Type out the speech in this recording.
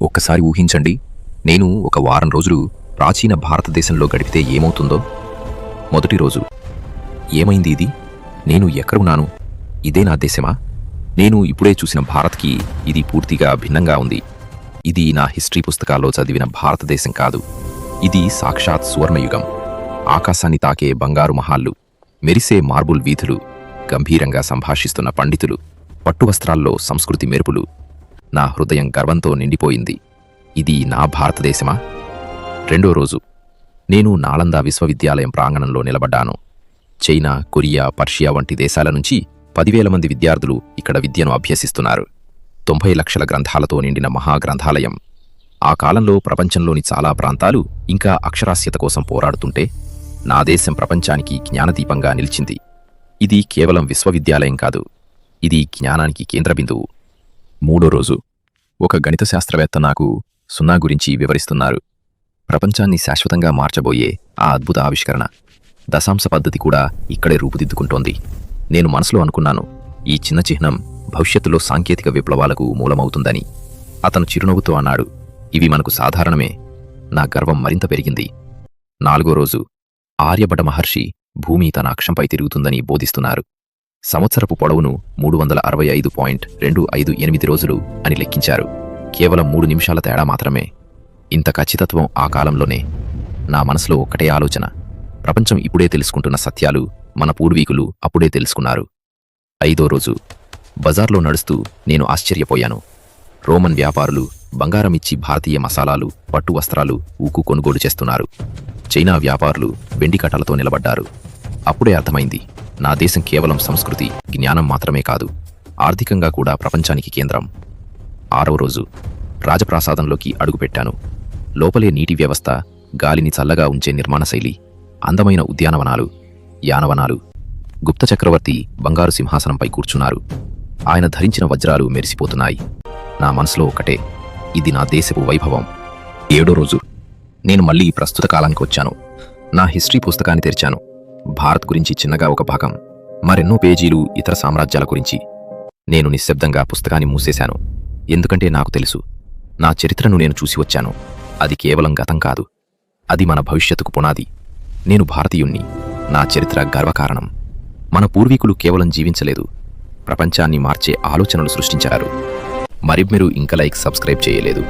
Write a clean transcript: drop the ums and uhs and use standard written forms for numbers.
ఒక్కసారి ఊహించండి, నేను ఒక వారం రోజులు ప్రాచీన భారతదేశంలో గడిపితే ఏమవుతుందో. మొదటి రోజు, ఏమైంది ఇది? నేను ఎక్కడున్నాను? ఇదే నా దేశమా? నేను ఇప్పుడే చూసిన భారత్కి ఇది పూర్తిగా భిన్నంగా ఉంది. ఇది నా హిస్టరీ పుస్తకాల్లో చదివిన భారతదేశం కాదు. ఇది సాక్షాత్ సువర్ణయుగం. ఆకాశాన్ని తాకే బంగారు మహాళ్ళు, మెరిసే మార్బుల్ వీధులు, గంభీరంగా సంభాషిస్తున్న పండితులు, పట్టువస్త్రాల్లో సంస్కృతి మెరుపులు. నా హృదయం గర్వంతో నిండిపోయింది. ఇది నా భారతదేశమా? రెండో రోజు, నేను నాలందా విశ్వవిద్యాలయం ప్రాంగణంలో నిలబడ్డాను. చైనా, కొరియా, పర్షియా వంటి దేశాల నుంచి 10,000 మంది విద్యార్థులు ఇక్కడ విద్యను అభ్యసిస్తున్నారు. 90 లక్షల గ్రంథాలతో నిండిన మహాగ్రంథాలయం. ఆ కాలంలో ప్రపంచంలోని చాలా ప్రాంతాలు ఇంకా అక్షరాస్యత కోసం పోరాడుతుంటే, నా దేశం ప్రపంచానికి జ్ఞానదీపంగా నిలిచింది. ఇది కేవలం విశ్వవిద్యాలయం కాదు, ఇది జ్ఞానానికి కేంద్రబిందువు. మూడో రోజు, ఒక గణిత శాస్త్రవేత్త నాకు సున్నా గురించి వివరిస్తున్నారు. ప్రపంచాన్ని శాశ్వతంగా మార్చబోయే ఆ అద్భుత ఆవిష్కరణ, దశాంశ పద్ధతి కూడా ఇక్కడే రూపుదిద్దుకుంటోంది. నేను మనసులో అనుకున్నాను, ఈ చిన్న చిహ్నం భవిష్యత్తులో సాంకేతిక విప్లవాలకు మూలమవుతుందని. అతను చిరునవ్వుతో అన్నాడు, ఇవి మనకు సాధారణమే. నా గర్వం మరింత పెరిగింది. నాలుగో రోజు, ఆర్యభట మహర్షి భూమి తన అక్షంపై తిరుగుతుందని బోధిస్తున్నారు. సంవత్సరపు పొడవును 365.258 రోజులు అని లెక్కించారు. కేవలం 3 నిమిషాల తేడా మాత్రమే. ఇంత ఖచ్చితత్వం ఆ కాలంలోనే. నా మనసులో ఒక్కటే ఆలోచన, ప్రపంచం ఇప్పుడే తెలుసుకుంటున్న సత్యాలు మన పూర్వీకులు అప్పుడే తెలుసుకున్నారు. ఐదో రోజు, బజార్లో నడుస్తూ నేను ఆశ్చర్యపోయాను. రోమన్ వ్యాపారులు బంగారం ఇచ్చి భారతీయ మసాలాలు, పట్టు వస్త్రాలు, ఉక్కు కొనుగోలు చేస్తున్నారు. చైనా వ్యాపారులు వెండి కట్టలతో నిలబడ్డారు. అప్పుడే అర్థమైంది, నా దేశం కేవలం సంస్కృతి, జ్ఞానం మాత్రమే కాదు, ఆర్థికంగా కూడా ప్రపంచానికి కేంద్రం. ఆరవ రోజు, రాజప్రాసాదంలోకి అడుగుపెట్టాను. లోపలే నీటి వ్యవస్థ, గాలిని చల్లగా ఉంచే నిర్మాణ శైలి, అందమైన ఉద్యానవనాలు, యానవనాలు. గుప్త చక్రవర్తి బంగారు సింహాసనంపై కూర్చున్నారు. ఆయన ధరించిన వజ్రాలు మెరిసిపోతున్నాయి. నా మనసులో ఒకటే, ఇది నా దేశపు వైభవం. ఏడో రోజు, నేను మళ్ళీ ప్రస్తుత కాలానికి వచ్చాను. నా హిస్టరీ పుస్తకాన్ని తెరిచాను. భారత్ గురించి చిన్నగా ఒక భాగం, మరెన్నో పేజీలు ఇతర సామ్రాజ్యాల గురించి. నేను నిశ్శబ్దంగా పుస్తకాన్ని మూసేశాను. ఎందుకంటే నాకు తెలుసు, నా చరిత్రను నేను చూసి వచ్చాను. అది కేవలం గతం కాదు, అది మన భవిష్యత్తుకు పునాది. నేను భారతీయుణ్ణి, నా చరిత్ర గర్వకారణం. మన పూర్వీకులు కేవలం జీవించలేదు, ప్రపంచాన్ని మార్చే ఆలోచనలు సృష్టించారు. మరి మీరు ఇంకా సబ్స్క్రైబ్ చేయలేదు?